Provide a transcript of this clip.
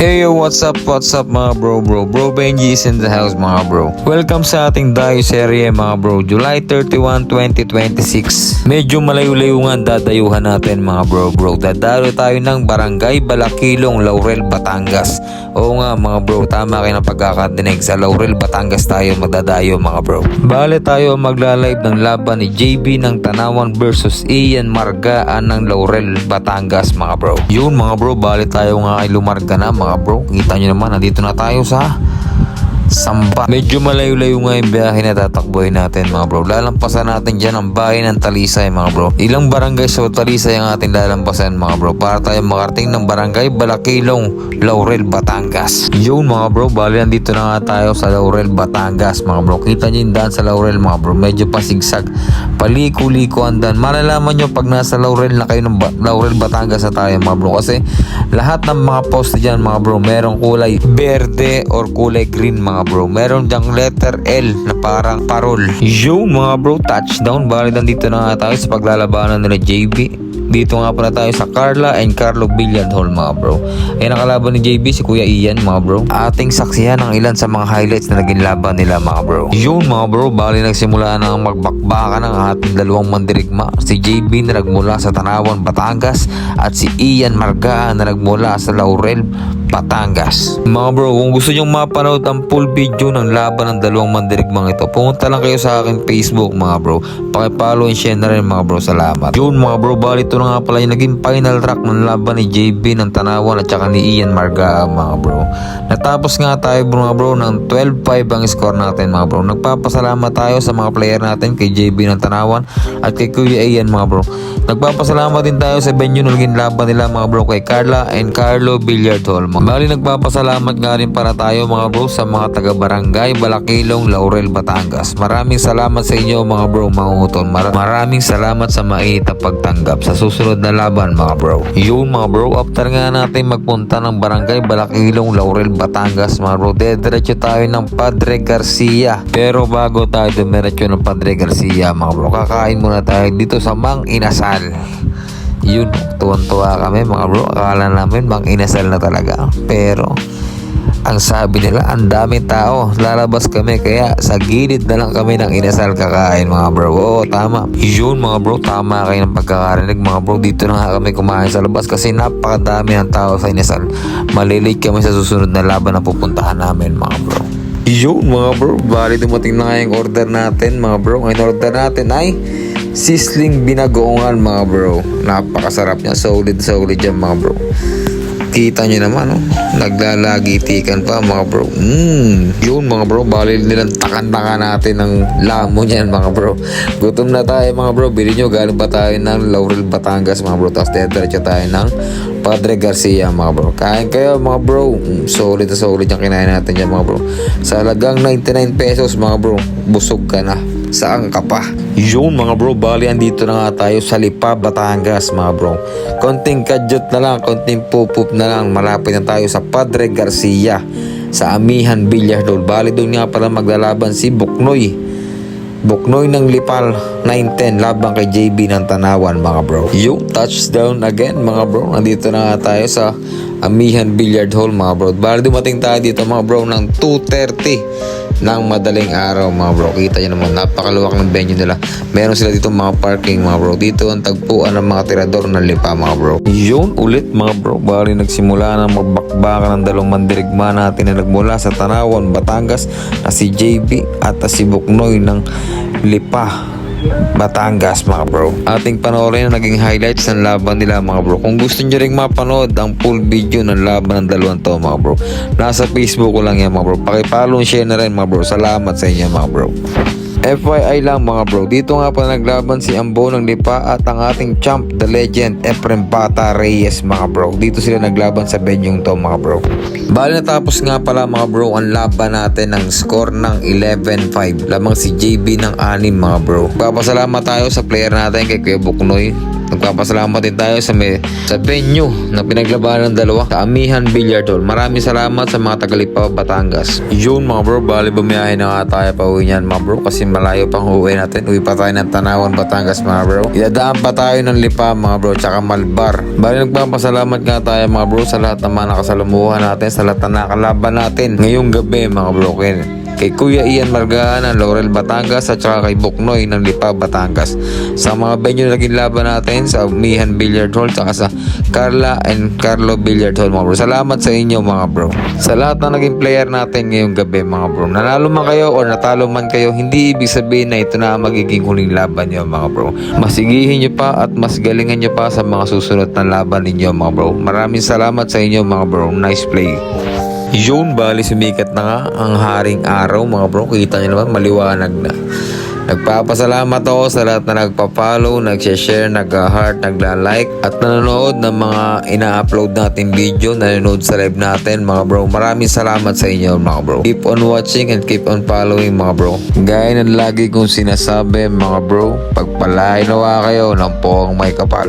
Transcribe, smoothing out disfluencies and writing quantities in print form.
Hey yo, what's up mga bro Benji is in the house mga bro. Welcome sa ating Dayo serye mga bro, July 31, 2026. Medyo malayo-layo nga dadayuhan natin mga bro. Dadalo tayo ng Barangay Balakilong, Laurel, Batangas. Oo nga mga bro, tama kayo ng pagkakadinig, sa Laurel, Batangas tayo magdadayo mga bro. Bale tayo magla-live ng laban ni JB ng Tanawan versus Ian Margaan ng Laurel, Batangas mga bro. Yun mga bro, bale tayo nga ay lumarga na mga bro. Kita nyo naman, nandito na tayo sa Samba. Medyo malayo-layo nga yung biyahe na tatakbuhin natin mga bro. Lalampasan natin dyan ang bahay ng Talisay mga bro. Ilang barangay sa Talisay ang ating lalampasan mga bro, para tayo makarating ng Barangay Balakilong, Laurel, Batangas. Yun mga bro, bali nandito na nga tayo sa Laurel, Batangas mga bro. Kita nyo yung daan sa Laurel mga bro, medyo pasigsag, paliko-liko ang daan. Malalaman nyo pag nasa Laurel na kayo ng Laurel, Batangas na tayo mga bro, kasi lahat ng mga post dyan mga bro merong kulay berde or kulay green mga bro. Meron dyang letter L na parang parol. Yung mga bro, touchdown. Bali nandito na nga tayo sa paglalabanan nila JB. Dito nga pala tayo sa Carla and Carlo Billiard Hall mga bro. Ay nakalaban ni JB si Kuya Ian mga bro. Ating saksihan ang ilan sa mga highlights na naging laban nila mga bro. Yun mga bro, bali nagsimula na ang magbakbakan ng ating dalawang mandirigma. Si JB na nagmula sa Tanawan, Batangas, at si Ian Margaan na nagmula sa Laurel, Batangas. Mga bro, kung gusto nyong mapanood ang full video ng laban ng dalawang mandirigmang ito, pumunta lang kayo sa aking Facebook mga bro. Pakipollow and share na rin mga bro. Salamat. Yun mga bro, bali ito na nga pala yung naging final track ng laban ni JB ng Tanawan at saka ni Ian Margaan mga bro. Natapos nga tayo mga bro ng 12-5 ang score natin mga bro. Nagpapasalamat tayo sa mga player natin, kay JB ng Tanawan at kay Kuya Ian mga bro. Nagpapasalamat din tayo sa venue na naging laban nila mga bro, kay Carla and Carlo Billiard Hall. Bali nagpapasalamat nga rin para tayo mga bro sa mga taga Barangay Balakilong, Laurel, Batangas. Maraming salamat sa inyo mga bro, mga utol. Maraming salamat sa mainit na pagtanggap sa susunod na laban mga bro. Yun mga bro, after nga natin magpunta ng Barangay Balakilong, Laurel, Batangas mga bro, dediretso tayo ng Padre Garcia. Pero bago tayo dumiretso ng Padre Garcia mga bro, kakain muna tayo dito sa Mang Inasal. Yun, tuwan-tuwa kami mga bro. Akala namin Mang Inasal na talaga, pero ang sabi nila ang daming tao, lalabas kami, kaya sa gilid na lang kami ng Inasal kakain mga bro. Oo, tama. Yun mga bro, tama kayo ng pagkakarinig mga bro. Dito na nga kami kumain sa labas kasi napakadami ng tao sa Inasal. Malilate kami sa susunod na laban na pupuntahan namin mga bro. Yun mga bro, bali dumating na nga yung order natin mga bro. Ang order natin ay sisling binagoongan mga bro. Napakasarap niya, solid dyan mga bro. Kita nyo naman, oh, naglalagitikan pa mga bro. Yun mga bro, bali nilang takan-taka natin ng lamon yan mga bro. Gutom na tayo mga bro, bili nyo, galing pa tayo ng Laurel, Batangas mga bro. Tapos dediretso tayo ng Padre Garcia mga bro. Kain kayo mga bro, solid na solid yung kinain natin dyan mga bro. Sa halagang 99 pesos mga bro, busog ka na. Saan ka pa? Yun mga bro, bali andito na nga tayo sa Lipa, Batangas mga bro. Konting kadyot na lang, konting pupup na lang, malapit na tayo sa Padre Garcia, sa Amihan Billiard Hall. Bali doon nga pala maglalaban si Buknoy ng Lipal 910 laban kay JB ng Tanawan mga bro. Yung touchdown again mga bro, nandito na nga tayo sa Amihan Billiard Hall mga bro. Bali dumating tayo dito mga bro ng 2:30 ng madaling araw mga bro. Kita nyo naman, napakaluwak ng venue nila. Meron sila dito mga parking mga bro. Dito ang tagpuan ng mga tirador ng Lipa mga bro. Yun ulit mga bro, bali nagsimula na magbakbakan ng dalawang mandirigma natin na nagmula sa Tanawan, Batangas, na si JB at si Buknoy ng Lipa, Batangas mga bro. Ating panoorin na naging highlights ng laban nila mga bro. Kung gusto nyo rin mapanood ang full video ng laban ng dalawang to mga bro, nasa Facebook ko lang yan mga bro. Pakipollow and share na rin mga bro. Salamat sa inyo mga bro. FYI lang mga bro, dito nga pa naglaban si Ambo ng Lipa at ang ating champ, the legend, Efrem Bata Reyes mga bro. Dito sila naglaban sa venue to mga bro. Bali natapos nga pala mga bro ang laban natin ng score ng 11-5. Lamang si JB ng 6 mga bro. Papasalamat tayo sa player natin kay Kuya Buknoy Nagpapasalamat din tayo sa venue na pinaglabanan ng dalawa, sa Amihan Billiard Hall. Maraming salamat sa mga tagalipa Batangas. Yun mga bro, bali bumiyahe na nga tayo pa uwi niyan mga bro, kasi malayo pang uwi natin. Uwi pa tayo ng Tanawan, Batangas mga bro. Idadaan pa tayo ng Lipa mga bro, tsaka Malbar. Bali nagpapasalamat nga tayo mga bro sa lahat ng mga nakasalumuhan natin, sa lahat na nakalaban natin ngayong gabi mga bro. Kay Kuya Ian Margaan ng Laurel, Batangas, at saka kay Buknoy ng Lipa, Batangas. Sa mga venue na naging laban natin, sa Amihan Billiard Hall, saka sa Carla and Carlo Billiard Hall mga bro. Salamat sa inyo mga bro. Sa lahat na naging player natin ngayong gabi mga bro. Nanalo man kayo o natalo man kayo, hindi ibig sabihin na ito na magiging huling laban nyo mga bro. Masigihin nyo pa at mas galingan nyo pa sa mga susunod na laban ninyo mga bro. Maraming salamat sa inyo mga bro. Nice play. Yun, bali sumikat na nga ang haring araw mga bro. Kita nyo naman, maliwanag na. Nagpapasalamat ako sa lahat na nagpa-follow, nag-share, nag-heart, nagla-like, at nanonood ng mga ina-upload natin video, nanonood sa live natin mga bro. Maraming salamat sa inyo mga bro. Keep on watching and keep on following mga bro. Gaya ng lagi kong sinasabi mga bro, pagpalain nawa kayo ng poong may kapal.